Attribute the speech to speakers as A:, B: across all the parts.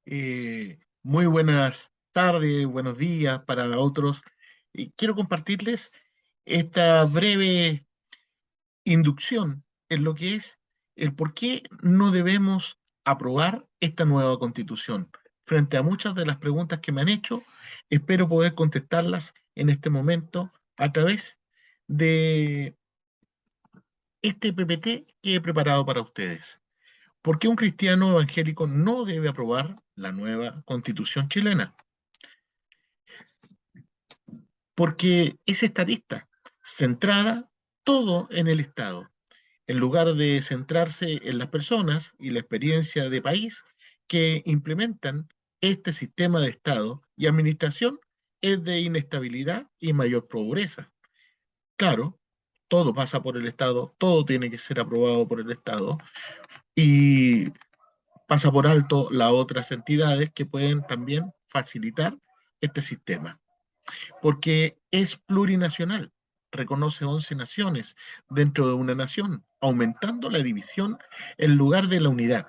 A: Muy buenas tardes, buenos días para otros. Quiero compartirles esta breve inducción en lo que es el por qué no debemos aprobar esta nueva constitución. Frente a muchas de las preguntas que me han hecho, espero poder contestarlas en este momento a través de este PPT que he preparado para ustedes. ¿Por qué un cristiano evangélico no debe aprobar la nueva constitución chilena? Porque es estatista, centrada todo en el Estado, en lugar de centrarse en las personas y la experiencia de país que implementan este sistema de Estado y administración, es de inestabilidad y mayor pobreza. Claro, todo pasa por el Estado, todo tiene que ser aprobado por el Estado y pasa por alto las otras entidades que pueden también facilitar este sistema porque es plurinacional, reconoce 11 naciones dentro de una nación, aumentando la división en lugar de la unidad.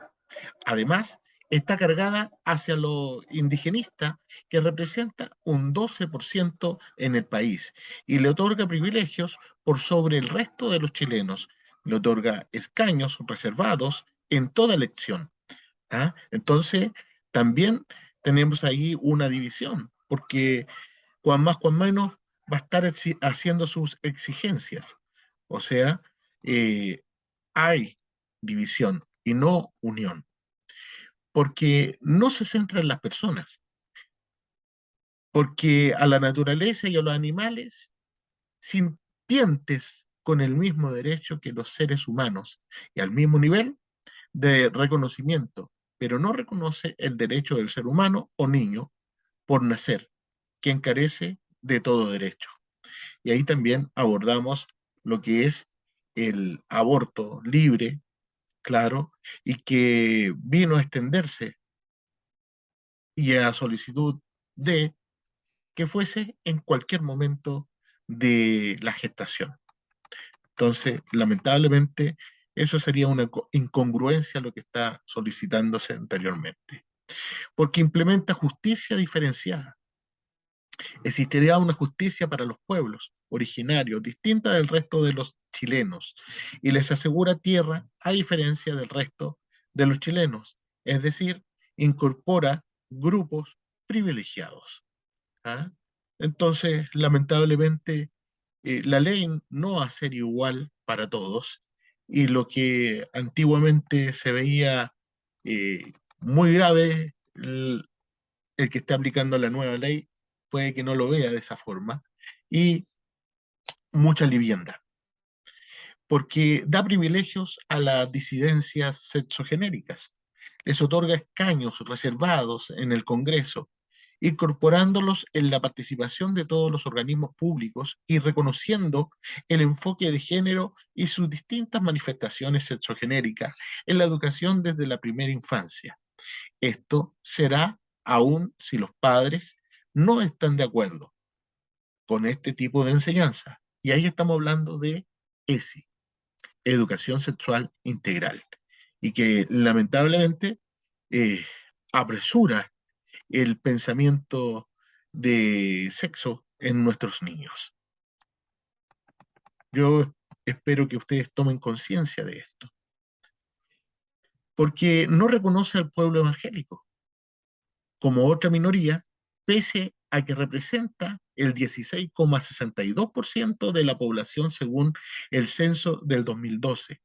A: Además, está cargada hacia lo indigenista, que representa un 12% en el país, y le otorga privilegios por sobre el resto de los chilenos. Le otorga escaños reservados en toda elección. ¿Ah? Entonces, también tenemos ahí una división, porque cuan más, cuan menos, va a estar haciendo sus exigencias. O sea, eh, hay división y no unión, porque no se centra en las personas, porque a la naturaleza y a los animales sintientes con el mismo derecho que los seres humanos y al mismo nivel de reconocimiento, pero no reconoce el derecho del ser humano o niño por nacer, quien carece de todo derecho. Y ahí también abordamos lo que es el aborto libre, claro, y que vino a extenderse y a solicitud de que fuese en cualquier momento de la gestación. Entonces, lamentablemente, eso sería una incongruencia a lo que está solicitándose anteriormente, porque implementa justicia diferenciada. Existiría una justicia para los pueblos originarios, distinta del resto de los chilenos, y les asegura tierra a diferencia del resto de los chilenos, es decir, incorpora grupos privilegiados. ¿Ah? Entonces, lamentablemente, la ley no va a ser igual para todos, y lo que antiguamente se veía muy grave, el que está aplicando la nueva ley puede que no lo vea de esa forma, y mucha liviandad, porque da privilegios a las disidencias sexogenéricas, les otorga escaños reservados en el Congreso, incorporándolos en la participación de todos los organismos públicos y reconociendo el enfoque de género y sus distintas manifestaciones sexogenéricas en la educación desde la primera infancia. Esto será aún si los padres no están de acuerdo con este tipo de enseñanza. Y ahí estamos hablando de ESI, Educación Sexual Integral, y que lamentablemente eh, apresura el pensamiento de sexo en nuestros niños. Yo espero que ustedes tomen conciencia de esto, porque no reconoce al pueblo evangélico como otra minoría, pese a que representa el 16,62% de la población según el censo del 2012.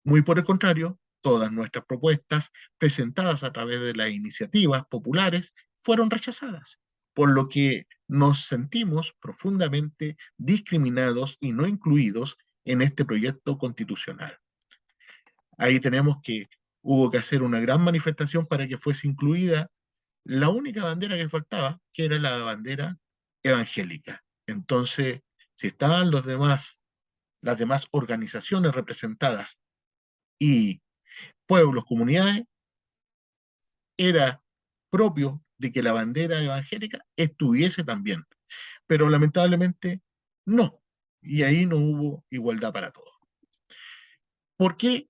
A: Muy por el contrario, todas nuestras propuestas presentadas a través de las iniciativas populares fueron rechazadas, por lo que nos sentimos profundamente discriminados y no incluidos en este proyecto constitucional. Ahí tenemos que hubo que hacer una gran manifestación para que fuese incluida la única bandera que faltaba, que era la bandera evangélica. Entonces, si estaban las demás organizaciones representadas y pueblos, comunidades, era propio de que la bandera evangélica estuviese también. Pero lamentablemente no. Y ahí no hubo igualdad para todos. ¿Por qué?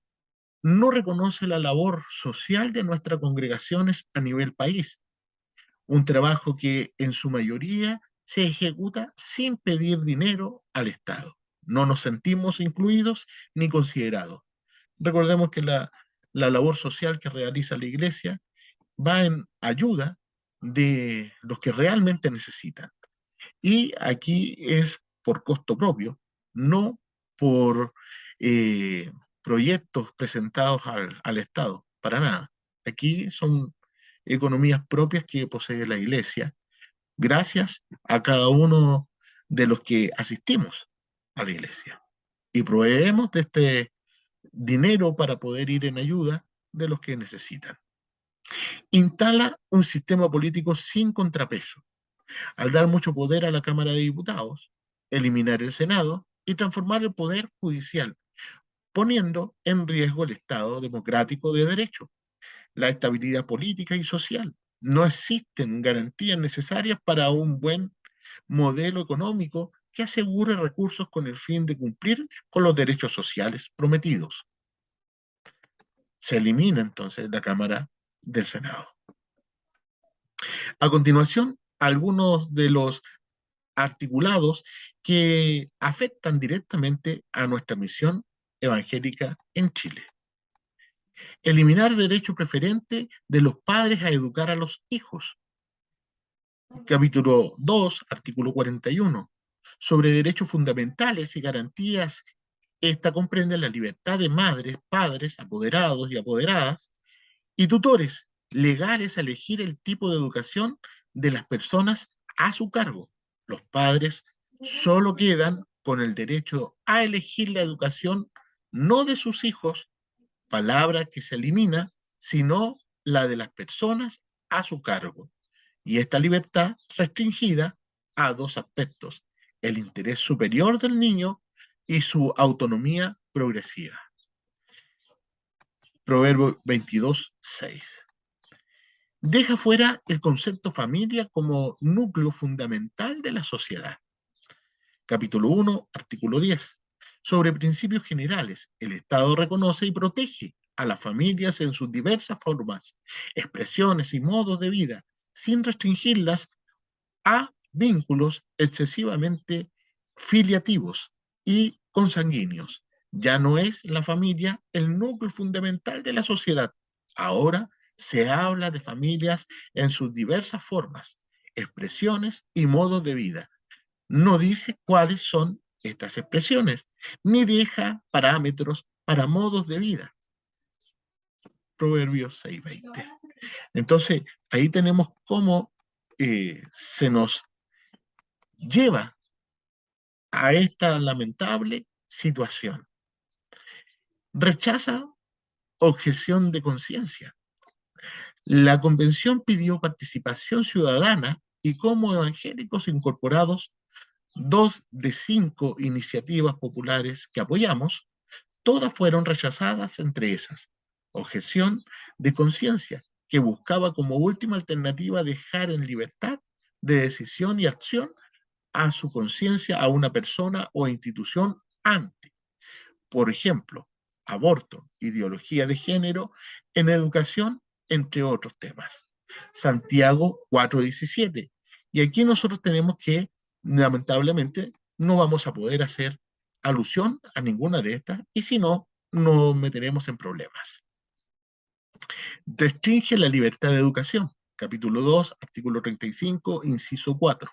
A: no reconoce la labor social de nuestras congregaciones a nivel país, un trabajo que en su mayoría se ejecuta sin pedir dinero al Estado. No nos sentimos incluidos ni considerados. Recordemos que la labor social que realiza la Iglesia va en ayuda de los que realmente necesitan. Y aquí es por costo propio, no por eh, proyectos presentados al Estado, para nada. Aquí son economías propias que posee la Iglesia, gracias a cada uno de los que asistimos a la Iglesia. Y proveemos de este dinero para poder ir en ayuda de los que necesitan. Instala un sistema político sin contrapeso al dar mucho poder a la Cámara de Diputados, eliminar el Senado y transformar el Poder Judicial, poniendo en riesgo el Estado democrático de derecho, la estabilidad política y social. No existen garantías necesarias para un buen modelo económico que asegure recursos con el fin de cumplir con los derechos sociales prometidos. Se elimina entonces la Cámara del Senado. A continuación, algunos de los articulados que afectan directamente a nuestra misión evangélica en Chile. Eliminar derecho preferente de los padres a educar a los hijos. Capítulo 2, artículo 41. Sobre derechos fundamentales y garantías, esta comprende la libertad de madres, padres, apoderados y apoderadas y tutores legales a elegir el tipo de educación de las personas a su cargo. Los padres solo quedan con el derecho a elegir la educación no de sus hijos, palabra que se elimina, sino la de las personas a su cargo. Y esta libertad restringida a dos aspectos: el interés superior del niño y su autonomía progresiva. Proverbio 22:6. Deja fuera el concepto familia como núcleo fundamental de la sociedad. Capítulo 1, artículo 10. Sobre principios generales, el Estado reconoce y protege a las familias en sus diversas formas, expresiones y modos de vida, sin restringirlas a vínculos excesivamente filiativos y consanguíneos. Ya no es la familia el núcleo fundamental de la sociedad. Ahora se habla de familias en sus diversas formas, expresiones y modos de vida. No dice cuáles son estas expresiones, ni deja parámetros para modos de vida. Proverbios 6:20. Entonces, ahí tenemos cómo se nos lleva a esta lamentable situación. Rechaza objeción de conciencia. La convención pidió participación ciudadana y como evangélicos incorporados, 2 de 5 iniciativas populares que apoyamos, todas fueron rechazadas, entre esas. Objeción de conciencia, que buscaba como última alternativa dejar en libertad de decisión y acción a su conciencia a una persona o institución ante, por ejemplo, aborto, ideología de género, en educación, entre otros temas. Santiago 4:17. Y aquí nosotros tenemos que, lamentablemente, no vamos a poder hacer alusión a ninguna de estas y si no, nos meteremos en problemas. Restringe la libertad de educación. Capítulo 2, artículo 35, inciso 4.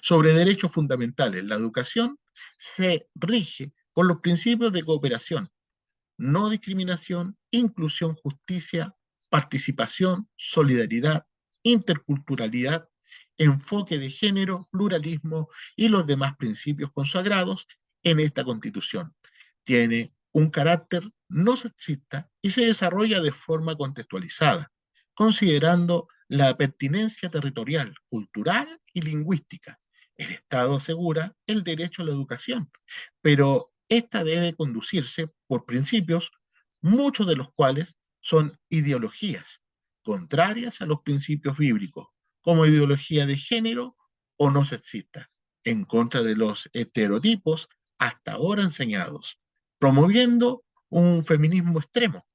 A: Sobre derechos fundamentales, la educación se rige por los principios de cooperación, no discriminación, inclusión, justicia, participación, solidaridad, interculturalidad, enfoque de género, pluralismo y los demás principios consagrados en esta Constitución. Tiene un carácter no sexista y se desarrolla de forma contextualizada, considerando la pertinencia territorial, cultural y lingüística. El Estado asegura el derecho a la educación, pero esta debe conducirse por principios, muchos de los cuales son ideologías contrarias a los principios bíblicos, como ideología de género o no sexista, en contra de los estereotipos hasta ahora enseñados, promoviendo un feminismo extremo.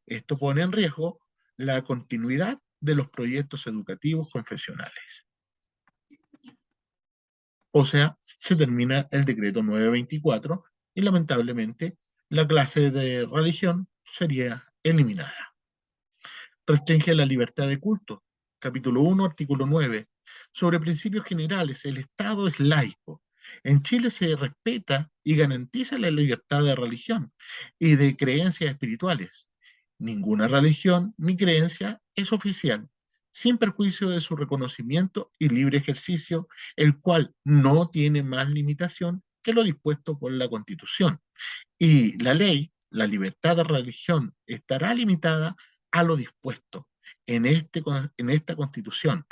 A: Esto pone en riesgo la continuidad de los proyectos educativos confesionales. O sea, se termina el decreto 924 y lamentablemente la clase de religión sería eliminada. Restringe la libertad de culto. Capítulo 1, artículo 9. Sobre principios generales, el Estado es laico. En Chile se respeta y garantiza la libertad de religión y de creencias espirituales. Ninguna religión ni creencia es oficial, sin perjuicio de su reconocimiento y libre ejercicio, el cual no tiene más limitación que lo dispuesto por la Constitución. Y la ley, la libertad de religión, estará limitada a lo dispuesto en esta Constitución.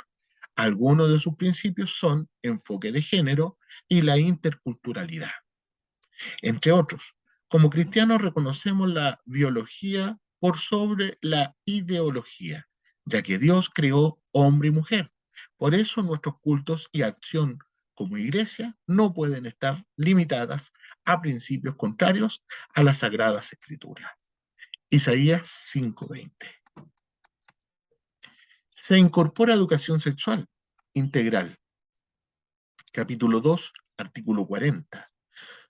A: Algunos de sus principios son enfoque de género y la interculturalidad, entre otros. Como cristianos reconocemos la biología por sobre la ideología, ya que Dios creó hombre y mujer. Por eso nuestros cultos y acción como iglesia no pueden estar limitadas a principios contrarios a las sagradas escrituras. Isaías 5:20. Se incorpora educación sexual integral. Capítulo 2, artículo 40.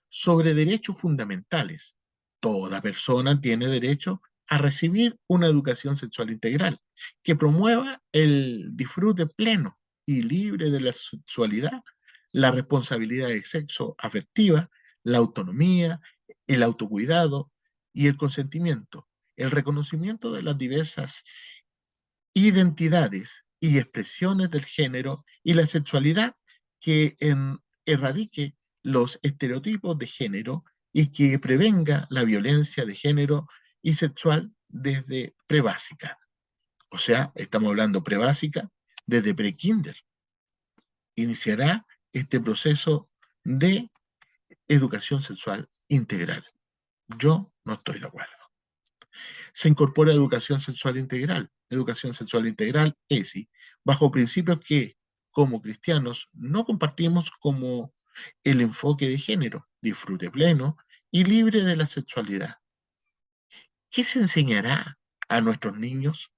A: Sobre derechos fundamentales. Toda persona tiene derecho a recibir una educación sexual integral que promueva el disfrute pleno y libre de la sexualidad, la responsabilidad de sexo afectiva, la autonomía, el autocuidado y el consentimiento, el reconocimiento de las diversas identidades y expresiones del género y la sexualidad que erradique los estereotipos de género y que prevenga la violencia de género y sexual desde prebásica. O sea, estamos hablando prebásica desde prekinder. Iniciará este proceso de educación sexual integral. Yo no estoy de acuerdo. Se incorpora educación sexual integral, ESI, bajo principios que, como cristianos, no compartimos, como el enfoque de género, disfrute pleno y libre de la sexualidad. ¿Qué se enseñará a nuestros niños?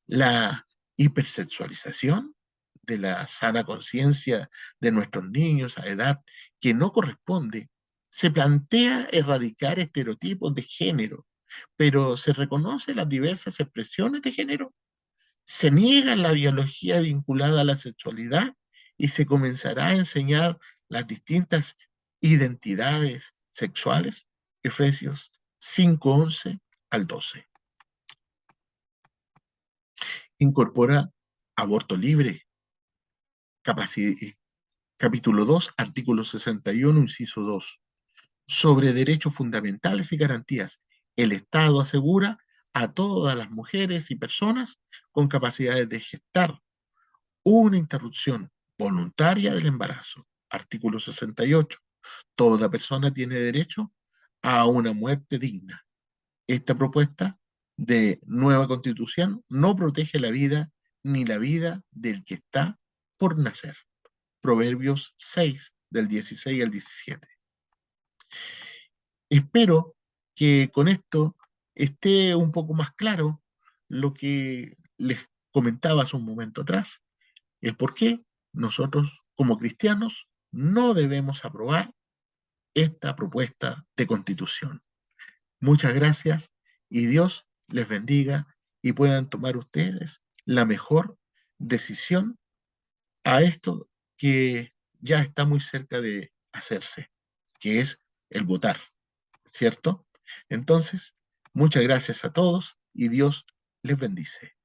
A: La hipersexualización de la sana conciencia de nuestros niños a edad que no corresponde. Se plantea erradicar estereotipos de género, pero se reconoce las diversas expresiones de género. Se niega la biología vinculada a la sexualidad y se comenzará a enseñar las distintas identidades sexuales. Efesios 5:11 al 12. Incorpora aborto libre. Capítulo 2, artículo 61, inciso 2. Sobre derechos fundamentales y garantías. El Estado asegura a todas las mujeres y personas con capacidades de gestar una interrupción voluntaria del embarazo. Artículo 68. Toda persona tiene derecho a una muerte digna. Esta propuesta de nueva constitución no protege la vida ni la vida del que está por nacer. Proverbios 6, del 16 al 17. Espero que con esto esté un poco más claro lo que les comentaba hace un momento atrás, el por qué nosotros como cristianos no debemos aprobar esta propuesta de constitución. Muchas gracias y Dios les bendiga y puedan tomar ustedes la mejor decisión a esto que ya está muy cerca de hacerse, que es el votar, ¿cierto? Entonces, muchas gracias a todos y Dios les bendice.